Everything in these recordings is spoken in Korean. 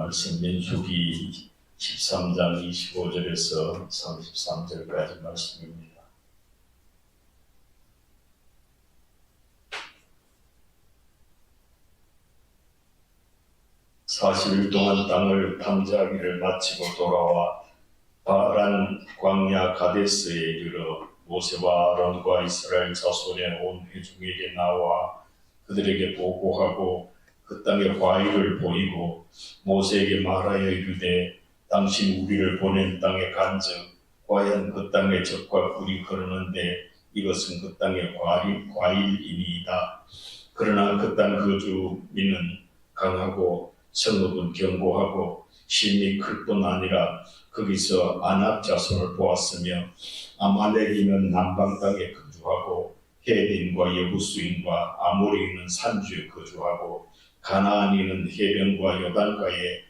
말씀 민수기 13장 25절에서 33절까지 말씀입니다. 40일 동안 땅을 탐지하기를 마치고 돌아와 바란 광야 가데스에 이르러 모세와 아론과 이스라엘 자손의 온 회중에게 나와 그들에게 보고하고 그 땅의 과일을 보이고 모세에게 말하여 이르되 당신 우리를 보낸 땅에 간즉 과연 그 땅에 적과 꿀이 흐르는데 이것은 그 땅의 과일이니이다. 그러나 그 땅 거주민은 강하고 성읍은 견고하고 심이 클 뿐 아니라 거기서 아낙 자손을 보았으며 아말렉인은 남방 땅에 거주하고 헤빈과 여부수인과 아모리인은 산주에 거주하고 가나안인은 해변과 요단가에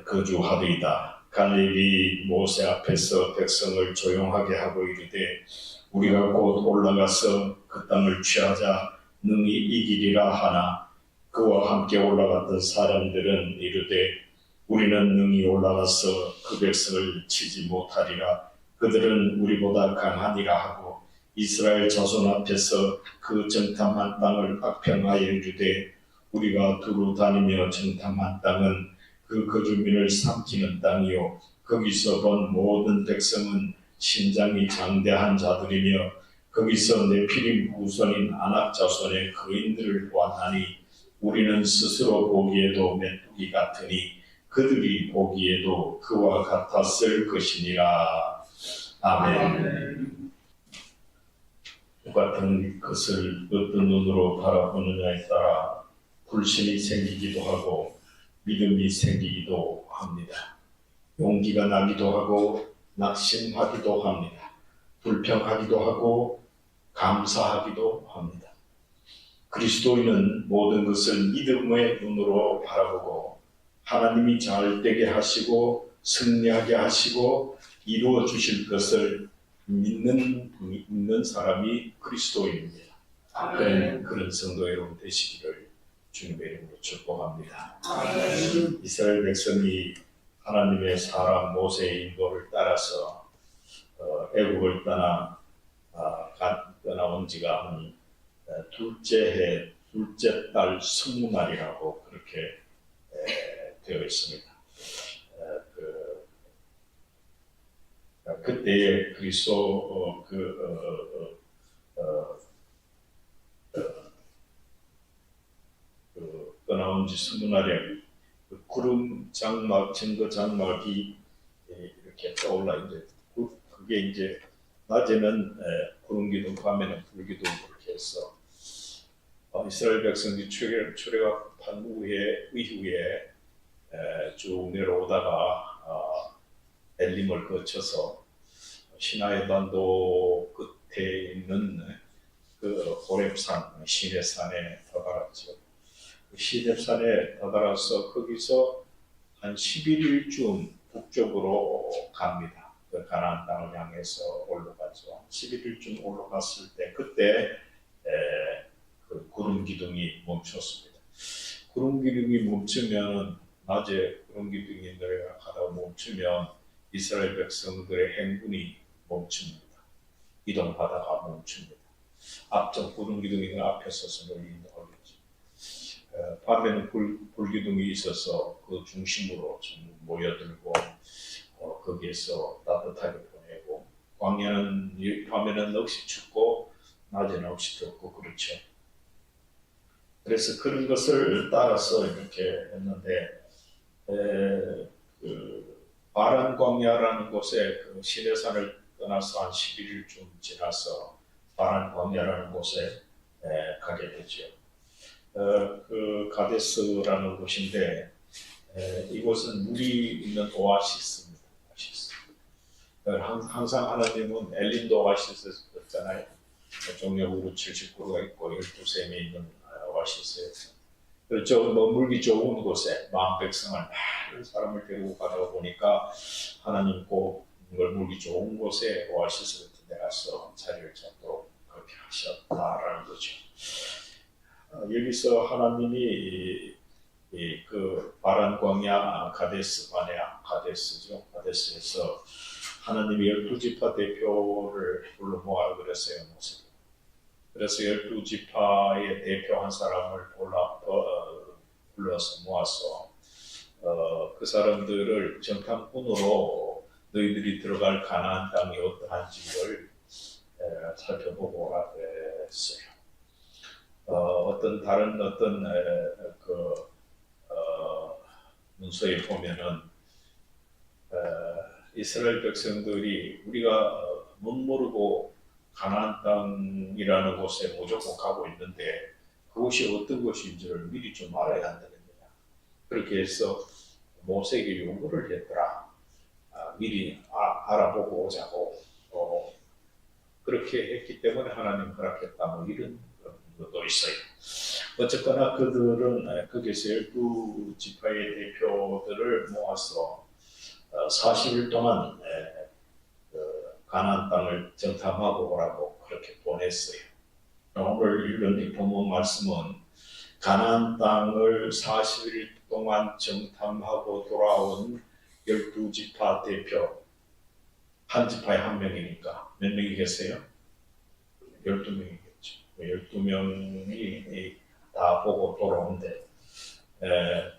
거주하리이다. 갈렙이 모세 앞에서 백성을 조용하게 하고 이르되 우리가 곧 올라가서 그 땅을 취하자 능히 이기리라 하나 그와 함께 올라갔던 사람들은 이르되 우리는 능히 올라가서 그 백성을 치지 못하리라. 그들은 우리보다 강하니라 하고 이스라엘 자손 앞에서 그 정탐한 땅을 악평하여 이르되 우리가 두루 다니며 정탐한 땅은 그 거주민을 삼키는 땅이요 거기서 본 모든 백성은 신장이 장대한 자들이며 거기서 네피림 후손인 아낙 자손의 거인들을 보았나니 우리는 스스로 보기에도 메뚜기 같으니 그들이 보기에도 그와 같았을 것이니라. 아멘. 똑같은 것을 어떤 눈으로 바라보느냐에 따라 불신이 생기기도 하고 믿음이 생기기도 합니다. 용기가 나기도 하고 낙심하기도 합니다. 불평하기도 하고 감사하기도 합니다. 그리스도인은 모든 것을 믿음의 눈으로 바라보고 하나님이 잘 되게 하시고 승리하게 하시고 이루어 주실 것을 믿는 사람이 그리스도인입니다. 그런 성도 여러분 되시기를 주님의 이름으로 축복합니다. 이스라엘 백성이 하나님의 사람 모세의 인도를 따라서 애국을 떠나온 지가 한 둘째 달 성문날이라고 그렇게 되어 있습니다. 그때에 그리스도 떠나온 지 성문날에 구름 장막, 증거 장막이 이렇게 떠올라 이제 그게 이제 낮에는 구름 기둥, 밤에는 불 기둥 그렇게 해서 이스라엘 백성이 출애굽한 이후에 쭉 내려오다가 엘림을 거쳐서 시나이 반도 끝에 있는 그 호렙산, 시내산에 다다랐죠. 시내산에 다다라서 거기서 한 11일쯤 북쪽으로 갑니다. 그 가나안 땅을 향해서 올라가죠. 11일쯤 올라갔을 때 그때 그 구름 기둥이 멈췄습니다. 구름 기둥이 멈추면 낮에 구름 기둥이 내려가다가 멈추면 이스라엘 백성들의 행군이 멈춥니다. 이동하다가 멈춥니다. 앞쪽 구름 기둥이 앞에 서서 널리 인도하겠죠. 밤에는 불 기둥이 있어서 그 중심으로 좀 모여들고 거기에서 따뜻하게 보내고 광야는 밤에는 역시 춥고 낮에는 역시 덥고 그렇죠. 그래서 그런 것을 따라서 이렇게 했는데 바란 광야라는 곳에 그 시내산을 떠나서 한 11일쯤 지나서 바란 광야라는 곳에 가게 되죠. 그 가데스라는 곳인데 이곳은 물이 있는 오아시스입니다. 오아시스. 항상 하나님은 엘림도 오아시스였잖아요. 종려구로 79가 있고 12샘이 있는 오아시스에서 그렇죠. 머물기 좋은 곳에 마음 백성을 많은 사람을 데리고 가다 보니까 하나님 꼭 머물기 좋은 곳에 오아시스 같은 데 가서 자리를 잡도록 그렇게 하셨다라는 거죠. 여기서 하나님이 그 바란 광야 가데스 바네아 가데스죠. 가데스에서 하나님이 12지파 대표를 불러 모아 그랬어요. 모세. 그래서 12지파의 대표 한 사람을 불러서 모아서 그 사람들을 정탐꾼으로 너희들이 들어갈 가나안 땅이 어떠한지를 살펴보고 했어요. 다른 문서에 보면은 이스라엘 백성들이 우리가 못 모르고 가나안 땅이라는 곳에 무조건 가고 있는데 그곳이 어떤 곳인지를 미리 좀 알아야 한다는 거야. 그렇게 해서 모세에게 요구를 했더라. 미리 알아보고 오자고. 그렇게 했기 때문에 하나님 허락했다. 뭐 이런 것도 있어요. 어쨌거나 그들은 거기서 12지파의 대표들을 모아서 40일 동안 가나안 땅을 정탐하고 오라고 그렇게 보냈어요. 오늘 읽은 이 본문 말씀은 가나안 땅을 40일 동안 정탐하고 돌아온 12지파 대표, 한 지파에 한 명이니까 몇 명이 계세요? 12명이겠죠. 12명이 다 보고 돌아오는데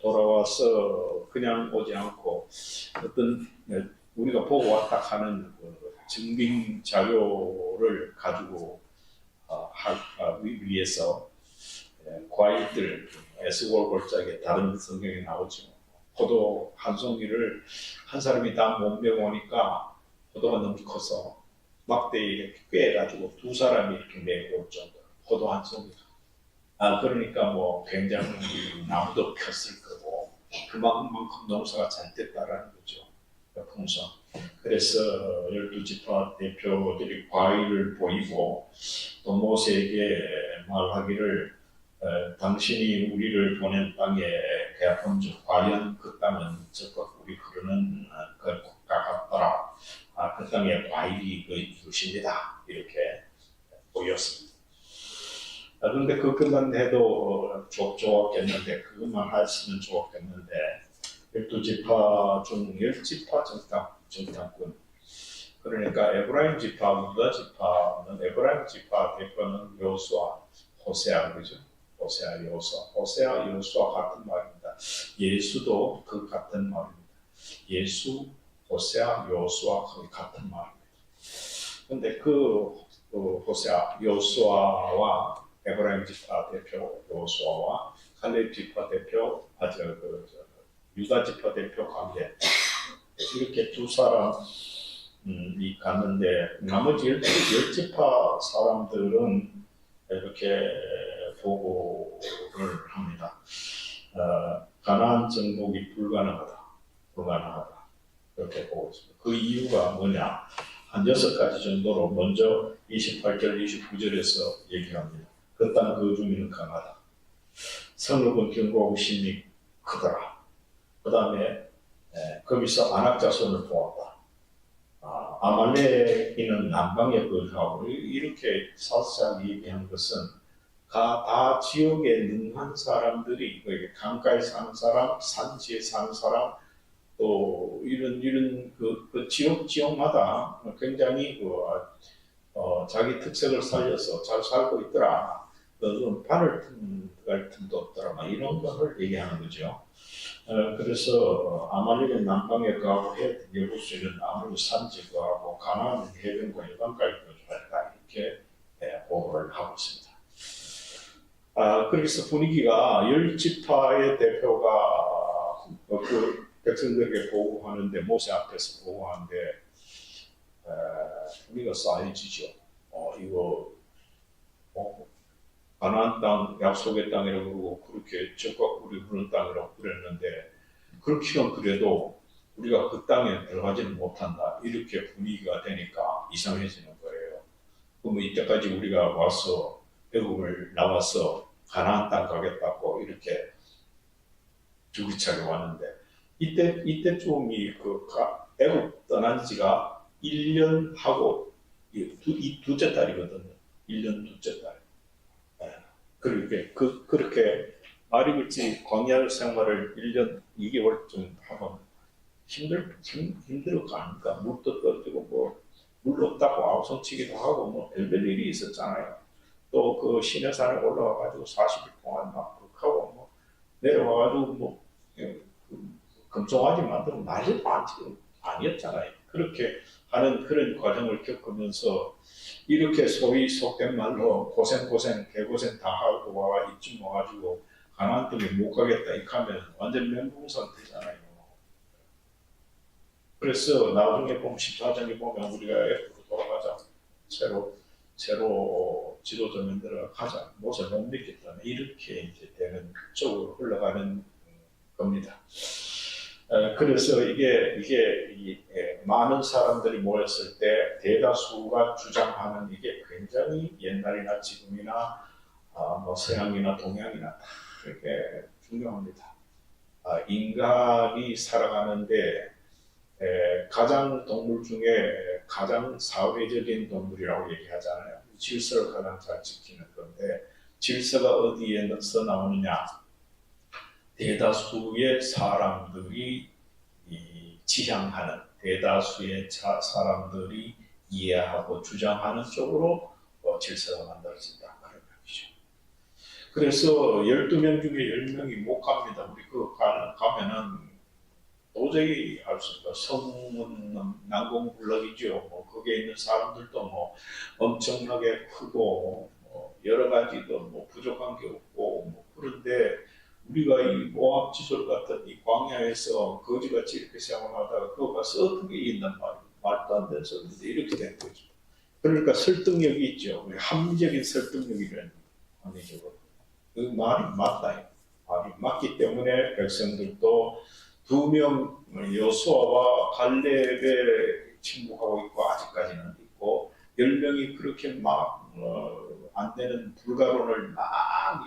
돌아와서 그냥 오지 않고 어떤 우리가 보고 왔다 하는 증빙 자료를 가지고 위해서 과일들 에스골골짜기에 다른 성경에 나오죠. 포도 한 송이를 한 사람이 다 못 메고오니까 포도가 너무 커서 막대에 이렇게 꿰가지고 두 사람이 이렇게 메고 올 정도 포도 한 송이가. 그러니까 뭐 굉장히 나무도 폈을 거고 그만큼 농사가 잘 됐다라는 거죠. 풍성. 그래서 12지파 대표들이 과일을 보이고 또 모세에게 말하기를 당신이 우리를 보낸 땅에 가본즉 과연 그 땅은 저것 우리 흐르는 그 국가 같더라. 그 땅에 과일이 이것입니다. 이렇게 보였습니다. 그런데 그 끝난 해도 좋았겠는데 그것만 했으면 좋았겠는데 12지파 중 10지파 정탐꾼 그러니까 에브라임 지파, 유다 지파는 에브라임 지파 대표는 여호수아, 호세아 그죠? 호세아, 여호수아 같은 말입니다. 예수도 그 같은 말입니다. 예수, 호세아, 여호수아 거의 같은 말입니다. 그런데 호세아, 여호수아와 에브라임 지파 대표 여호수아와 칼렙 지파 대표 유다 지파 대표 관계 이렇게 두 사람이 갔는데 나머지 10지파 사람들은 이렇게 보고를 합니다. 가나안 정복이 불가능하다. 이렇게 보고 있습니다. 그 이유가 뭐냐? 한 6가지 정도로 먼저 28절, 29절에서 얘기합니다. 그 땅 그 주민은 강하다. 성읍은 견고하고 심이 크더라. 그 다음에 거기서 아낙 자손을 보았다. 아말렉인은 남방에 거주하고 이렇게 살짝 얘기한 것은 다 지역에 능한 사람들이 강가에 사는 사람, 산지에 사는 사람 또 이런 그 지역마다 굉장히 자기 특색을 살려서 잘 살고 있더라. 발을 틈갈 틈도 없더라. 막 이런 것을 얘기하는 거죠. 그래서 아말렉은 남방에 가고 여부수는 아무리 산지 가고 가나안은 해변과 해변까지 거주했다. 이렇게 보고를 하고 있습니다. 그래서 분위기가 10지파의 대표가 그 백성들에게 보고하는데 모세 앞에서 보고하는데 분위기가 싸해지죠. 이거 가나안 땅, 약속의 땅이라고 그러고 그렇게 적과 꿀이 흐르는 땅이라고 그랬는데 그렇게는 그래도 우리가 그 땅에 들어가지는 못한다. 이렇게 분위기가 되니까 이상해지는 거예요. 그럼 이때까지 우리가 와서 애굽을 나와서 가나안 땅 가겠다고 이렇게 줄기차게 왔는데 이때쯤이 애굽 떠난 지가 1년 하고 이 둘째 달이거든요. 1년 둘째 달. 그렇게 말이 그렇지 광야 생활을 1년 2개월쯤 하면 힘들 거 아닙니까? 물도 떨어지고 물 없다고 아우성치기도 하고 별별 일이 있었잖아요. 또 그 시내산에 올라와가지고 40일 동안 막 하고 내려와가지고 예, 금송아지 만들고 난리도 아니었잖아요. 그렇게 하는 그런 과정을 겪으면서 이렇게 소위 속된 말로 고생 개고생 다 하고 이쯤 와가지고 가나안 땅에 못 가겠다 이렇게 하면 완전 멘붕 상태잖아요. 그래서 나중에 보면 14장에 보면 우리가 F로 돌아가자, 새로 지도자 만들어 가자, 못을 못 믿겠다, 이렇게 이제 되는 쪽으로 흘러가는 겁니다. 그래서 이게 많은 사람들이 모였을 때 대다수가 주장하는 이게 굉장히 옛날이나 지금이나 서양이나 동양이나 다 이렇게 중요합니다. 인간이 살아가는데 가장 동물 중에 가장 사회적인 동물이라고 얘기하잖아요. 질서를 가장 잘 지키는 건데 질서가 어디에서 나오느냐? 대다수의 사람들이 지향하는 대다수의 사람들이 이해하고 주장하는 쪽으로 질서가 만들어진다 그런 얘기죠. 그래서 12명 중에 10명이 못 갑니다. 우리 가면은 도저히 할 수 없다. 성은 난공불락이죠. 거기에 있는 사람들도 엄청나게 크고 여러 가지도 부족한 게 없고 그런데 우리가 이 모압지솔 같은 이 광야에서 거지같이 이렇게 생활하다가 그거 가서 어떻게 이긴단 말이에요. 말도 안 되는 소리인데 이렇게 된 거죠. 그러니까 설득력이 있죠. 합리적인 설득력이라는 합리적으로. 그 말이 맞다. 말이 맞기 때문에 백성들도 2명 여수아와 갈렙에 침묵하고 있고 아직까지는 있고 10명이 그렇게 막 안 되는 불가론을 막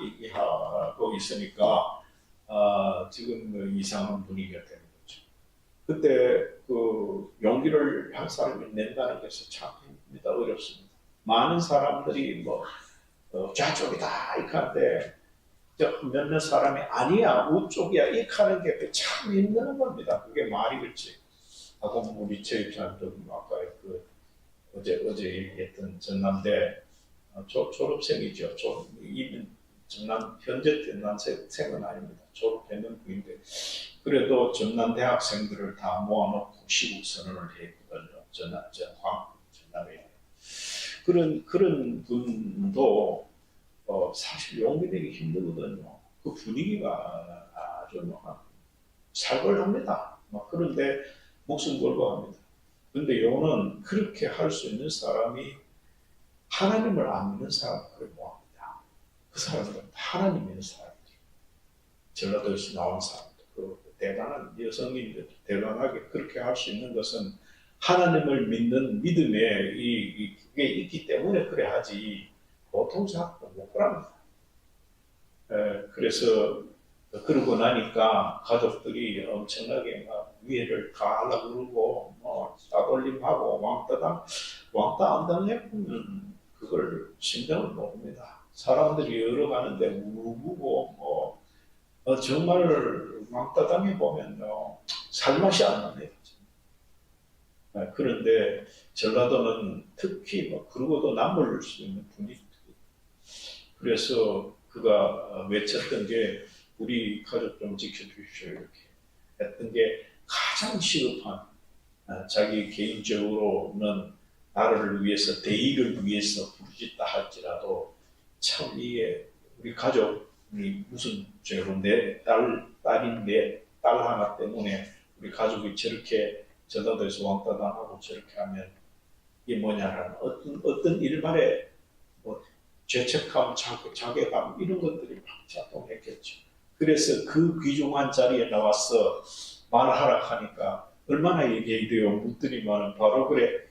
얘기하고 있으니까 지금 이상한 분위기가 되는 거죠. 그때 그 용기를 한 사람이 낸다는 것은 참 힘듭니다. 어렵습니다. 많은 사람들이 좌쪽이다 이렇게 하는데 몇몇 사람이 아니야 우쪽이야 이렇게 하는 게 참 힘든 겁니다. 그게 말이 그렇지. 하고 우리 체육관도 아까 어제 얘기했던 전남대 졸업생이죠. 현재 전남생은 아닙니다. 졸업했는 분인데 그래도 전남 대학생들을 다 모아놓고 시국 선언을 했거든요. 전남에 그런 분도 사실 용기 내기 힘들거든요. 그 분위기가 아주 살벌합니다. 그런데 목숨 걸고 합니다. 그런데 요는 그렇게 할 수 있는 사람이 하나님을 안 믿는 사람들을 모합니다. 그 사람들은 하나님 믿는 사람들. 전라도에서 나온 사람들. 그 대단한 여성인들 대단하게 그렇게 할 수 있는 것은 하나님을 믿는 믿음에 그게 있기 때문에 그래 하지 보통 사람은 못 그럽니다. 그래서 그러고 나니까 가족들이 엄청나게 막 위해를 가하려고 그러고 따돌림하고 왕따 안 당해보면 그걸 심정을 모릅니다. 사람들이 열어가는데 우고 정말 왕따 당해보면 살맛이 안 납니다. 그런데 전라도는 특히 그러고도 남을 수 있는 분위기. 그래서 그가 외쳤던 게 우리 가족 좀 지켜주십시오 이렇게 했던 게 가장 시급한 자기 개인적으로는 나라를 위해서 대의를 위해서 부르짖다 할지라도 참 이게 우리 가족이 무슨 죄로 내 딸인 내 딸 하나 때문에 우리 가족이 저렇게 전라도에서 왕따당하고 저렇게 하면 이게 뭐냐라는 어떤 일말에 죄책감, 자괴감 이런 것들이 막 작동했겠죠. 그래서 그 귀중한 자리에 나와서 말하라 하니까 얼마나 얘기해야 묻더니만은 바로 그래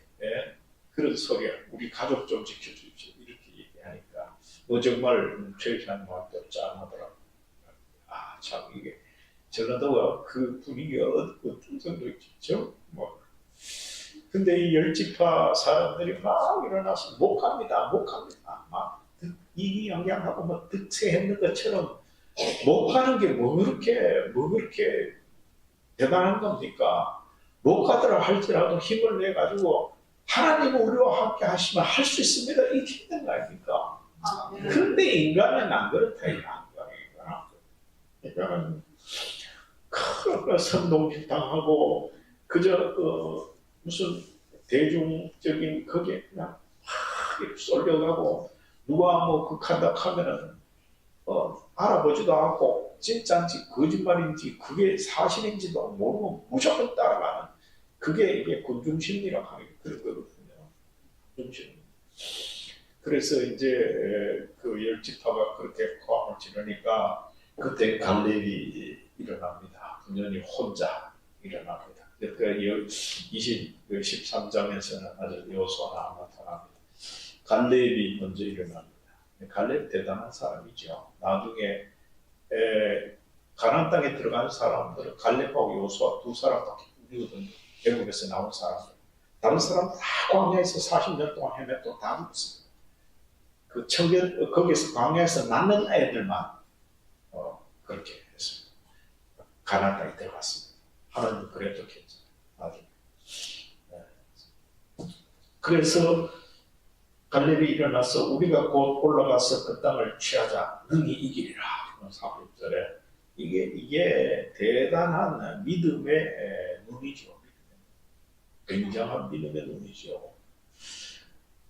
그런 소리야. 우리 가족 좀 지켜주십시오. 이렇게 얘기하니까 정말 최희찬님한테 짠하더라고요. 참 이게 전라도가 그 분위기가 어떤 정도였죠? 근데 이 열지파 사람들이 막 일어나서 못 갑니다. 막 이기양양하고 득세했는 것처럼 못 가는 게 뭐 그렇게 대단한 겁니까? 못 가더라 할지라도 힘을 내 가지고 하나님 우리와 함께 하시면 할 수 있습니다. 이게 힘든 거 아닙니까? 그런데 인간은 안 그렇다. 인간은 큰 선동질 당하고 그저 무슨 대중적인 거기에 그냥 쏠려가고 누가 뭐 극한다 하면은 알아보지도 않고 진짜인지 거짓말인지 그게 사실인지도 모르고 무조건 따라가는 그게 이게 군중심리라고 하는 그런 거거든요. 군중심리. 그래서 이제 그 열지파가 그렇게 고함을 지르니까 그때 갈렙이 일어납니다. 분연히 혼자 일어납니다. 그 13장에서는 아주 요소가 나타납니다. 갈렙이 먼저 일어납니다. 갈렙 대단한 사람이죠. 나중에 가나안 땅에 들어간 사람들은 갈렙하고 요수아 두 사람밖에 우리거든요. 애국에서 나온 사람들. 다른 사람 다 광야에서 40년 동안 헤맸고 다 죽었습니다. 그 청년 거기서 광야에서 낳는 애들만 그렇게 했습니다. 가나안 땅에 들어갔습니다. 하나님 그래도 괜찮아요. 나중에. 그래서 갈렙이 일어나서 우리가 곧 올라가서 그 땅을 취하자 능히 이기리라. 4절에 이게 대단한 믿음의 눈이죠. 굉장한 믿음의 눈이죠.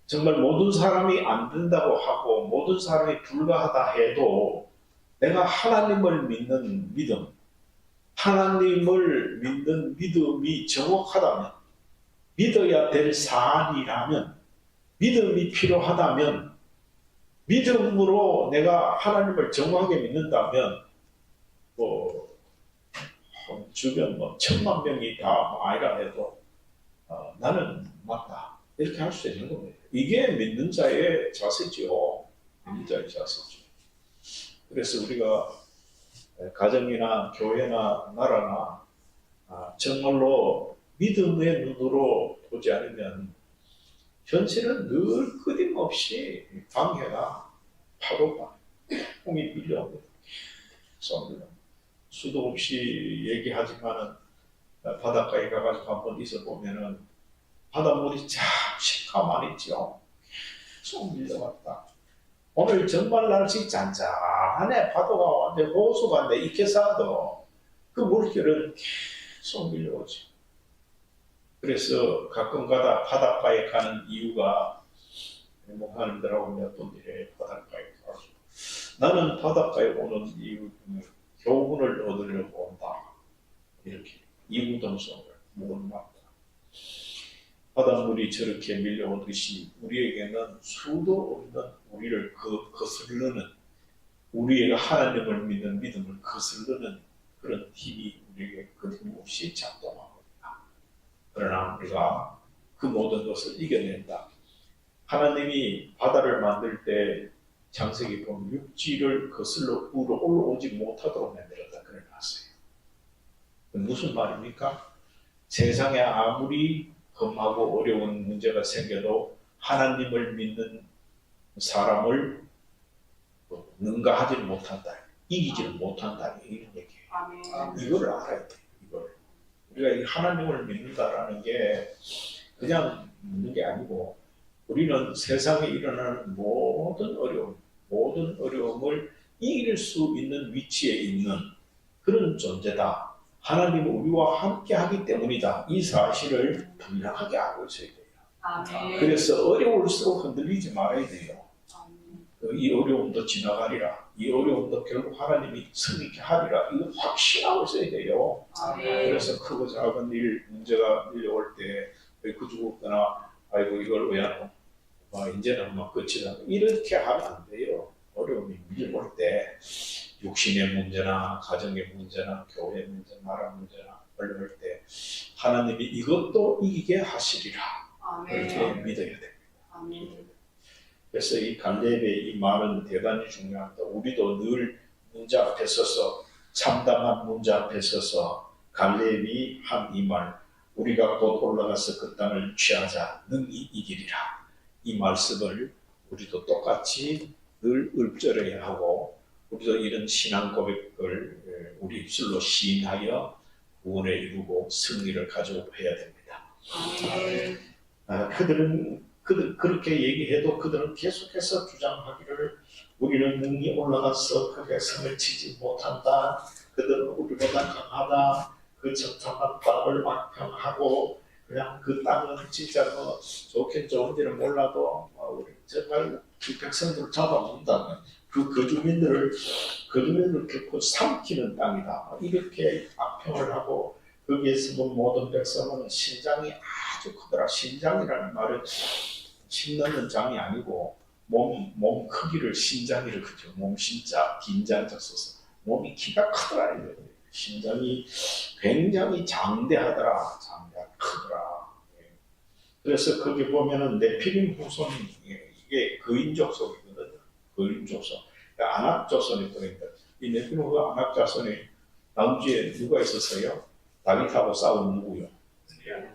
정말 모든 사람이 안 된다고 하고 모든 사람이 불가하다 해도 내가 하나님을 믿는 믿음, 하나님을 믿는 믿음이 정확하다면, 믿어야 될 사안이라면, 믿음이 필요하다면, 믿음으로 내가 하나님을 정확하게 믿는다면, 주변 1000만 명이 다 아니라 해도 나는 맞다. 이렇게 할 수 있는 겁니다. 이게 믿는 자의 자세죠. 믿는 자의 자세죠. 그래서 우리가 가정이나 교회나 나라나 정말로 믿음의 눈으로 보지 않으면 현실은 늘 끊임없이 방해가 파도가 홍이 밀려옵니다. 수도 없이 얘기하지만은 바닷가에 가가지고 한번 있어보면은 바닷물이 잠시 가만히 있죠. 계속 밀려왔다. 오늘 정말 날씨 잔잔하네. 파도가 완전 호수가 내 익혀서도 그 물결은 계속 밀려오지. 그래서 가끔가다 바닷가에 가는 이유가 목사님들하고 몇 번 이래 바닷가에 가서 나는 바닷가에 오는 이유 교훈을 얻으려고 온다. 이렇게 이구동성을 모은다. 바닷물이 저렇게 밀려오듯이 우리에게는 수도 없는 우리를 거스르는 우리의 하나님을 믿는 믿음을 거스르는 그런 힘이 우리에게 끊임없이 작동합니다. 그러나 우리가 그 모든 것을 이겨낸다. 하나님이 바다를 만들 때 창세기 보면 육지를 거슬러 올라오지 못하도록 만들었다 그래놨어요. 무슨 말입니까? 세상에 아무리 험하고 어려운 문제가 생겨도 하나님을 믿는 사람을 능가하지 못한다. 이기지를 못한다. 이런 얘기예요. 이걸 알아야 돼요. 이걸. 우리가 하나님을 믿는다라는 게 그냥 믿는 게 아니고 우리는 세상에 일어나는 모든 어려움을 이길 수 있는 위치에 있는 그런 존재다. 하나님은 우리와 함께 하기 때문이다. 이 사실을 분명하게 알고 있어야 돼요. 아멘. 그래서 어려울수록 흔들리지 말아야 돼요. 이 어려움도 지나가리라. 이 어려움도 결국 하나님이 승리케 하리라. 이거 확신하고 있어야 돼요. 아멘. 그래서 크고 작은 일, 문제가 밀려올 때 그 죽었거나 아이고 이걸 왜 하노? 이제는 막 끝이다. 이렇게 하면 안 돼요. 어려움이 밀려올 때 육신의 문제나 가정의 문제나 교회 문제, 나라 문제나 걸려올 때 하나님이 이것도 이기게 하시리라. 이렇게 믿어야 됩니다. 아멘. 그래서 이 갈렙의 이 말은 대단히 중요합니다. 우리도 늘 문제 앞에 서서 참담한 문제 앞에 서서 갈렙이 한 이 말, 우리가 곧 올라가서 그 땅을 취하자 능히 이기리라. 이 말씀을 우리도 똑같이 늘 읊조려야 하고 우리도 이런 신앙 고백을 우리 입술로 시인하여 구원에 이루고 승리를 가져해야 됩니다. 아멘. 그들은 그렇게 얘기해도 그들은 계속해서 주장하기를 우리는 능히 올라가서 그 백성을 치지 못한다. 그들은 우리보다 강하다. 그 적당한 땅을 막평하고 그냥 그 땅은 진짜 뭐 좋긴 좋은지는 몰라도 우리 정말 그 백성들을 잡아먹는다면 그 주민들을 결코 삼키는 땅이다. 이렇게 악평을 하고 거기에서 본 모든 백성은 신장이 아주 크더라. 신장이라는 말은 심 넣는 장이 아니고 몸 크기를 신장이를 그죠. 몸 신자 긴장자 써서 몸이 키가 크더라. 신장이 굉장히 장대하더라. 크더라. 그래서 거기 보면은 네피림 후손이 이게 거인 족속이거든요. 거인 족속. 그러니까 아낙 자손이 들어있다. 이 네피림 후손 아낙 자손이 다음 주에 누가 있었어요? 다윗하고 싸운 누구요?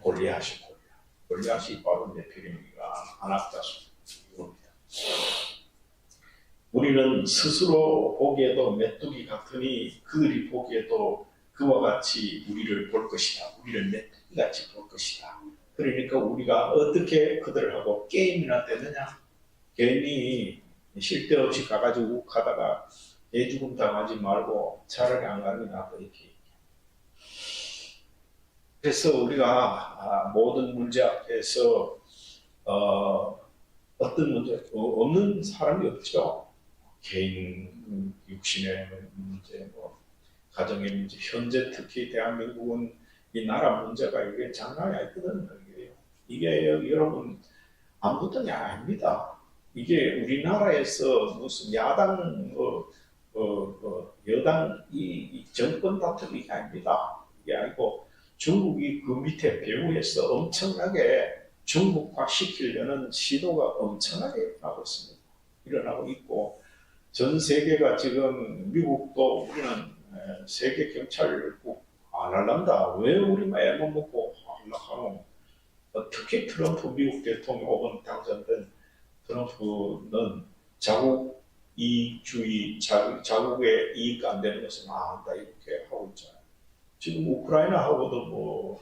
골리앗이. 골리앗이 바로 네피림이가 아낙 자손입니다. 우리는 스스로 보기에도 메뚜기 같으니 그들이 보기에도 그와 같이 우리를 볼 것이다. 우리를 메뚜기같이 볼 것이다. 그러니까 우리가 어떻게 그들하고 게임이나 되느냐? 괜히 실데없이 가가지고 욱하다가 개죽음 당하지 말고 차라리 안 가는 게 낫다 이렇게. 그래서 우리가 모든 문제 앞에서 어떤 문제 없는 사람이 없죠. 개인 육신의 문제, 가정의 문제, 현재 특히 대한민국은 이 나라 문제가 이게 장난이 아니거든요. 이게 여러분 아무것도 아닙니다. 이게 우리나라에서 무슨 야당, 여당 이 정권 다툼이 아닙니다. 이게 아니고 중국이 그 밑에 배후에서 엄청나게 중국화 시키려는 시도가 엄청나게 일어나고 있고 전 세계가 지금 미국도 우리는 세계 경찰국 안 할란다. 왜 우리만 애만 먹고 하려고 특히 트럼프 미국 대통령 혹은 당선된 트럼프는 자국 이익주의, 자국의 이익 안 되는 것은 안 한다 이렇게 하고 있잖아요. 지금 우크라이나하고도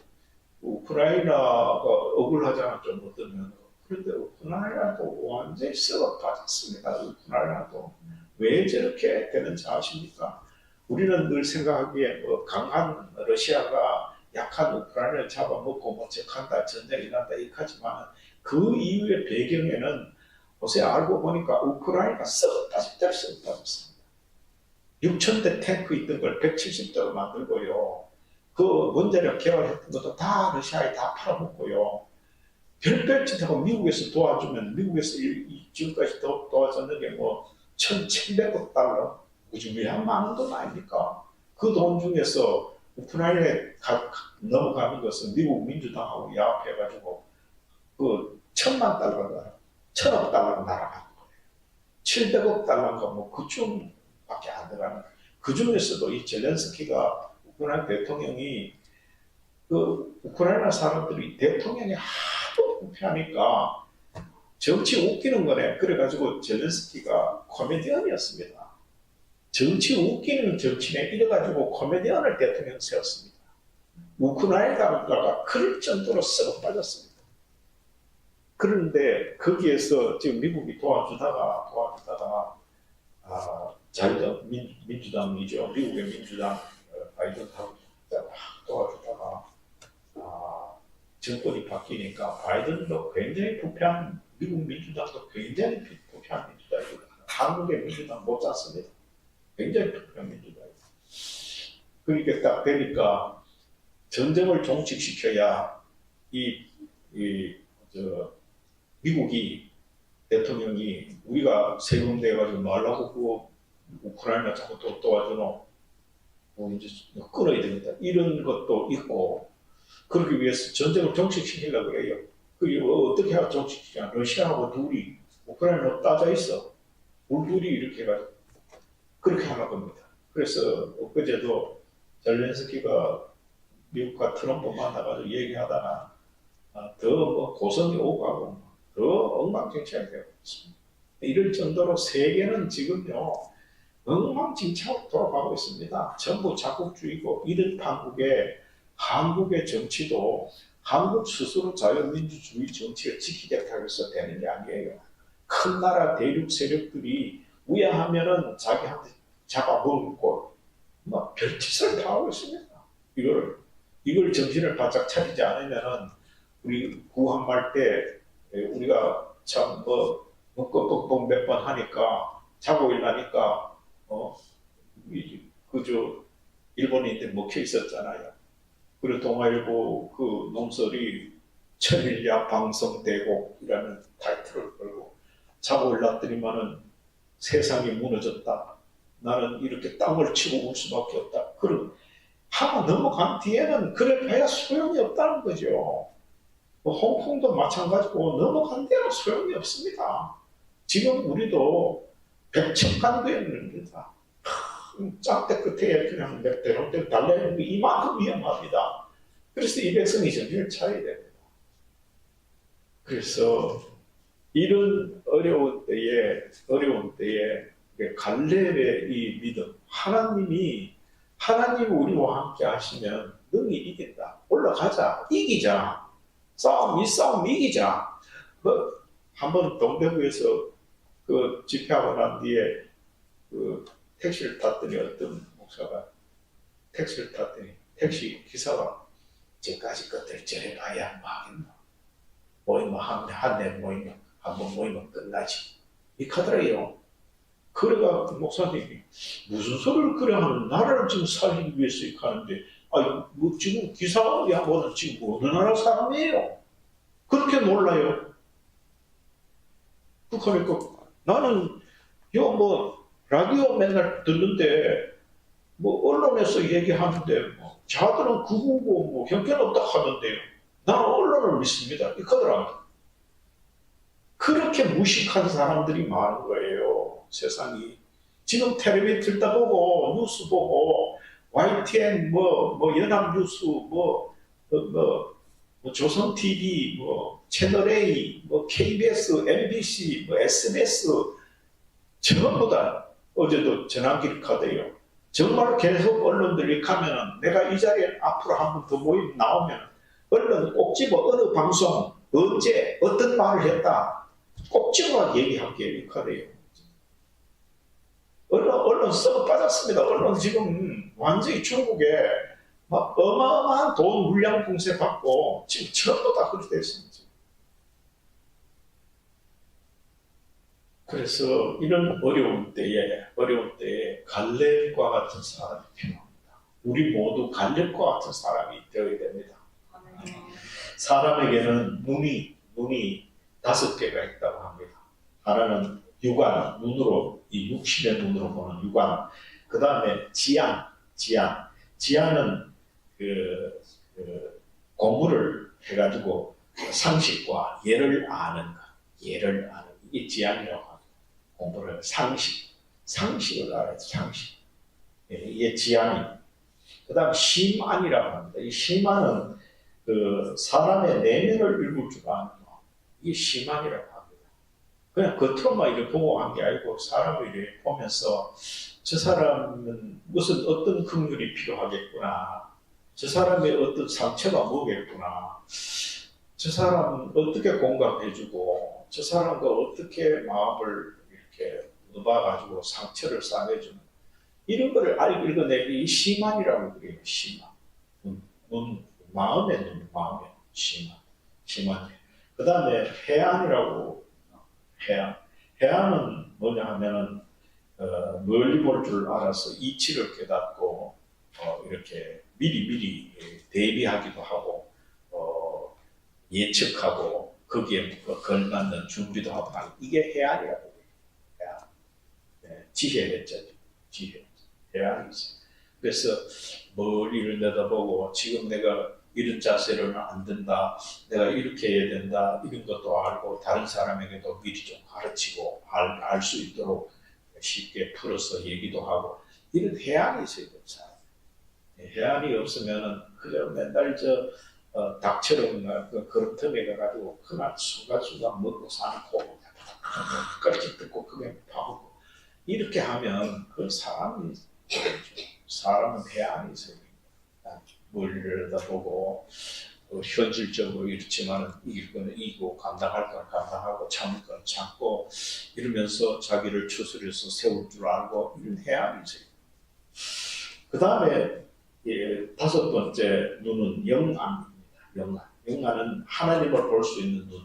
우크라이나가 억울하잖아 좀 어떤 면으로. 그런데 우크라이나도 완전히 썩어 빠졌습니다. 우크라이나도 왜 저렇게 되는지 아십니까? 우리는 늘 생각하기에 강한 러시아가 약한 우크라이나를 잡아먹고 적한다 전쟁이 난다 이렇게하지만 그 이후의 배경에는 요새 알고 보니까 우크라이나가 썩어 빠졌습니다. 6,000대 탱크 있던 걸 170대로 만들고요. 그 원자력 개발했던 것도 다 러시아에 다 팔아먹고요. 별별 짓하고 미국에서 도와주면 미국에서 지금까지 도와줬는 게 1,700억 달러 무지무지한 많은 돈 아닙니까? 그 돈 중에서 우크라이나에 넘어가는 것은 미국 민주당하고 야합해가지고 그 1,000만 달러가 1,000억 달러가 날아가는 거예요. 700억 달러가 그쯤밖에 안 들어가는 거예요. 그 중에서도 이 젤렌스키가 우크라이나 대통령이 그 우크라이나 사람들이 대통령이 하도 불편하니까 정치 웃기는 거네. 그래가지고 젤렌스키가 코미디언이었습니다. 정치 웃기는 정치네. 이래가지고 코미디언을 대통령 세웠습니다. 우크라이나가 그럴 정도로 썩어 빠졌습니다. 그런데 거기에서 지금 미국이 도와주다가 민주당이죠. 미국의 민주당 바이든하고 도와주다가 정권이 바뀌니까 바이든도 굉장히 미국 민주당도 굉장히 부패한 민주당이고 한국의 민주당 못 잤습니다. 굉장히 부패한 민주당이고 그러니까 딱 되니까 전쟁을 종식시켜야 미국이 대통령이 우리가 세금 내가지고 말라고 그 우크라이나 자꾸 또 도와주노 이제 끊어야 되겠다 이런 것도 있고 그러기 위해서 전쟁을 종식시키려고 그래요. 그리고 어떻게 하면 종식시키냐? 러시아하고 둘이 우크라이나로 따져 있어. 우리 둘이 이렇게 해가지고 그렇게 하는 겁니다. 그래서 엊그제도 젤렌스키가 미국과 트럼프 만나가지고 얘기하다가 더 고성이 오고 하고 더 엉망진창이 되고 있습니다. 이럴 정도로 세계는 지금요 엉망진창으로 돌아가고 있습니다. 전부 자국주의고 이런 판국에 한국의 정치도 한국 스스로 자유민주주의 정치를 지키겠다고 해서 되는 게 아니에요. 큰 나라 대륙 세력들이 우야하면은 자기한테 잡아먹고 막 별짓을 다 하고 있습니다. 이걸 정신을 바짝 차리지 않으면은 우리 구한말 때 우리가 참뭐 뻑뻑뻑 몇 번 하니까 자고 일나니까 그저 일본인들 먹혀 있었잖아요. 그리고 동아일보 그 농설이 천일야 방송대곡이라는 타이틀을 걸고 자고 일났더니만은 세상이 무너졌다. 나는 이렇게 땅을 치고 울 수밖에 없다. 그럼 하고 넘어간 뒤에는 그래 봐야 소용이 없다는 거죠. 뭐 홍콩도 마찬가지고 넘어간 데는 소용이 없습니다. 지금 우리도 백척간도였습니다. 짝대 끝에 그냥 대롱대롱 달래는 게 이만큼 위험합니다. 그래서 이 백성이 정신을 차려야 됩니다. 그래서 이런 어려운 때에 갈렙의 이 믿음, 하나님이 우리와 함께 하시면 능히 이긴다. 올라가자, 이기자. 이 싸움 이기자. 한번 동대구에서 그 집회하고 난 뒤에 그 택시를 탔더니 어떤 목사가 택시를 탔더니 택시 기사가 저까지 것들 저래 봐야 망했나. 모이면 한대 모이면 한번 모이면 끝나지. 이 카더라요. 그래가 그 목사님이 무슨 소리를 그래 하는 나라를 지금 살리기 위해서 이렇게 하는데 뭐 지금 기사 양반은 지금 어느 나라 사람이에요? 그렇게 놀라요. 그러니까 나는 뭐 라디오 맨날 듣는데 뭐 언론에서 얘기하는데 뭐 자들은 그거고 뭐 형편없다 하던데요. 나는 언론을 믿습니다. 이거더라. 그렇게 무식한 사람들이 많은 거예요. 세상이. 지금 텔레비 틀다 보고 뉴스 보고 YTN 뭐 연합뉴스 조선 TV 채널 A KBS MBC SBS 전부 다 어제도 전환길 카드예요. 정말 계속 언론들이 가면은 내가 이 자리에 앞으로 한 번 더 모임 나오면 언론 꼭 집어 어느 방송 언제 어떤 말을 했다 꼭 집어 얘기할게요. 이 카드예요. 언론 썩어 빠졌습니다. 언론 지금 완전히 중국에 막 어마어마한 돈 물량 공세 받고 지금 전부 다 그렇게 됐습니다. 그래서 이런 어려운 때에 갈렙과 같은 사람이 필요합니다. 우리 모두 갈렙과 같은 사람이 되어야 됩니다. 사람에게는 눈이 5개가 있다고 합니다. 하나는 육안, 눈으로, 이 육신의 눈으로 보는 육안. 그 다음에 지안은 공부를 해가지고 상식과 예를 아는 것, 이게 지안이라고 합니다. 공부를 상식을 알아야 돼, 상식. 이게 지안이. 그 다음 심안이라고 합니다. 이 심안은 사람의 내면을 읽을 줄 아는 거. 이게 심안이라고 합니다. 그냥 겉으로만 이렇게 보고 한 게 아니고 사람을 이렇게 보면서 저 사람은 어떤 긍휼이 필요하겠구나. 저 사람의 어떤 상처가 뭐겠구나. 저 사람은 어떻게 공감해주고 저 사람과 어떻게 마음을 이렇게 넣어가지고 상처를 싸매주는 이런 거를 읽어내기 이 심안이라고 그래요. 심안. 마음의 심안. 그 다음에 해안이라고. 해안은 뭐냐 하면은 멀리 볼 줄 알아서 이치를 깨닫고 이렇게 미리 대비하기도 하고 예측하고 거기에 걸맞는 준비도 하고 이게 해안이라고 해요. 해안. 네, 지혜랬죠. 해안이 있어요. 그래서 멀리를 내다보고 지금 내가 이런 자세로는 안 된다. 내가 이렇게 해야 된다. 이런 것도 알고 다른 사람에게도 미리 좀 가르치고 알 수 있도록 쉽게 풀어서 얘기도 하고 이런 해안이 있어야 됩니다. 해안이 없으면은 그냥 맨날 닭처럼 그런 틈에 가가지고 그날 순간순간 먹고 사는 거 끝까지 듣고 그게 파먹고 이렇게 하면 그 사람은 해안이 있어요. 머리를 내다보고 현실적으로 이렇지만은 이길 거는 이기고 감당할 거는 감당하고 참을 거는 참고 이러면서 자기를 추스려서 세울 줄 알고 이런 해안이 있어요. 그 다음에 다섯 번째 눈은 영안입니다. 영안은 하나님을 볼 수 있는 눈,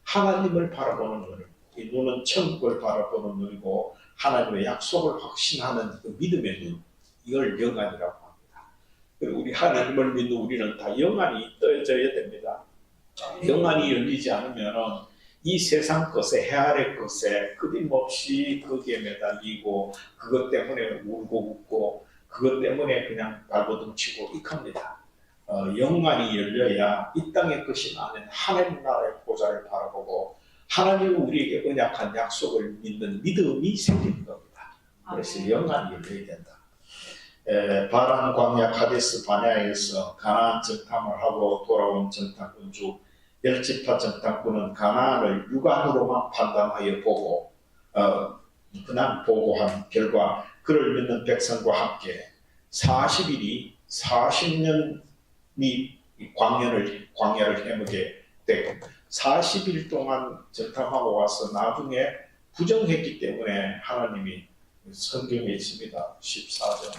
하나님을 바라보는 눈. 이 눈은 천국을 바라보는 눈이고 하나님의 약속을 확신하는 그 믿음의 눈, 이걸 영안이라고 합니다. 그리고 우리 하나님을 믿는 우리는 다 영안이 떠져야 됩니다. 영안이 열리지 않으면 이 세상 것에, 해 아래 것에 끊임없이 거기에 매달리고 그것 때문에 울고 웃고 그것 때문에 그냥 발버둥 치고 익합니다. 영안이 열려야 이 땅의 것이 아닌 하나님 나라의 보좌를 바라보고 하나님이 우리에게 언약한 약속을 믿는 믿음이 생기는 겁니다. 그래서 영안이 열려야 된다. 바란 광야 카데스 바네아에서 가나안 정탐을 하고 돌아온 정탐꾼 열지파 정탐꾼은 가나안을 육안으로만 판단하여 보고 그냥 보고한 결과 그를 믿는 백성과 함께 40일이 40년이 광야를 헤매게 되고 40일 동안 정탐하고 와서 나중에 부정했기 때문에 하나님이 성경에 있습니다. 14장에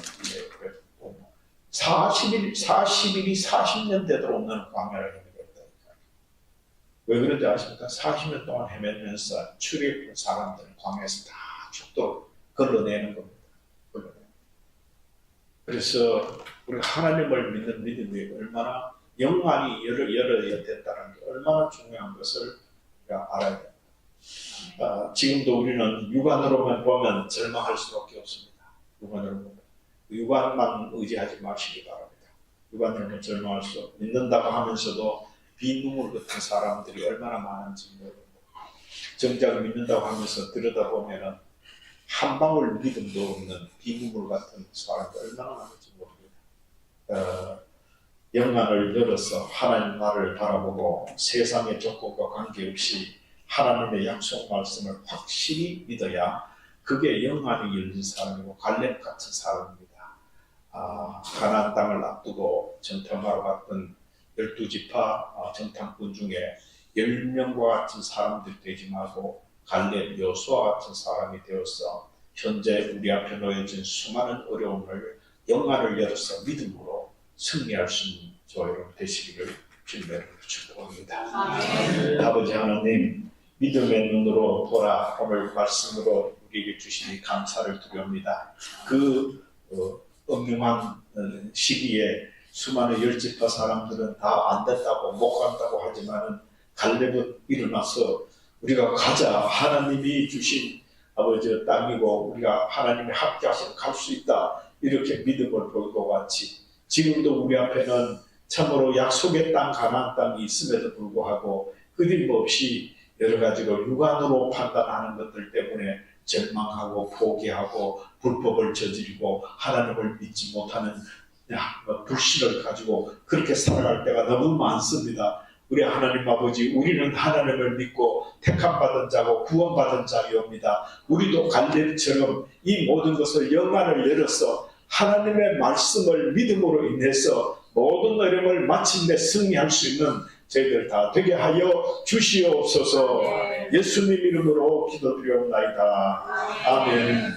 40일이 40년 되도록 너는 광야를 헤매겠다니까. 왜 그런지 아십니까? 40년 동안 헤매면서 출애굽한 사람들은 광야에서 다 죽도록 걸러내는 겁니다. 그래서 우리가 하나님을 믿는 믿음이 얼마나 영안이 열어야 된다는 게 얼마나 중요한 것을 우리가 알아야 됩니다. 지금도 우리는 육안으로만 보면 절망할 수밖에 없습니다. 육안으로 보면. 육안만 의지하지 마시기 바랍니다. 육안으로는 절망할 수 없고 믿는다고 하면서도 비눈물 같은 사람들이 얼마나 많은지 모르고 정작 믿는다고 하면서 들여다보면 한 방울 믿음도 없는 비눈물 같은 사람들 얼마나 많은지 모릅니다. 영안을 열어서 하나님 나라를 바라보고 세상의 조건과 관계없이 하나님의 약속 말씀을 확실히 믿어야 그게 영안이 열린 사람이고 갈렙 같은 사람입니다. 가나안 땅을 앞두고 정탐하러 갔던 12지파 정탐꾼 중에 10명과 같은 사람들이 되지 말고 갈렙 여호수아 같은 사람이 되어서 현재 우리 앞에 놓여진 수많은 어려움을 영안을 열어서 믿음으로 승리할 수 있는 저와 여러분 되시기를 주님의 이름으로 축복합니다. 아버지 하나님, 믿음의 눈으로 보라 오늘 말씀으로 우리에게 주시니 감사를 드립니다. 그 엄중한 시기에 수많은 열지파 사람들은 다 안 됐다고 못 간다고 하지만은 갈렙은 일어나서 우리가 가자, 하나님이 주신 아버지 땅이고 우리가 하나님이 함께하시면 갈 수 있다, 이렇게 믿음을 보일 것 같이 지금도 우리 앞에는 참으로 약속의 땅 가나안 땅이 있음에도 불구하고 끊임없이 여러 가지로 육안으로 판단하는 것들 때문에 절망하고 포기하고 불법을 저지르고 하나님을 믿지 못하는 불신을 가지고 그렇게 살아갈 때가 너무 많습니다. 우리 하나님 아버지, 우리는 하나님을 믿고 택함받은 자고 구원받은 자이옵니다. 우리도 갈렙처럼 이 모든 것을 영안을 열어서 하나님의 말씀을 믿음으로 인해서 모든 어려움을 마침내 승리할 수 있는 저희들 다 되게 하여 주시옵소서. 예수님 이름으로 기도드리옵나이다. 아멘.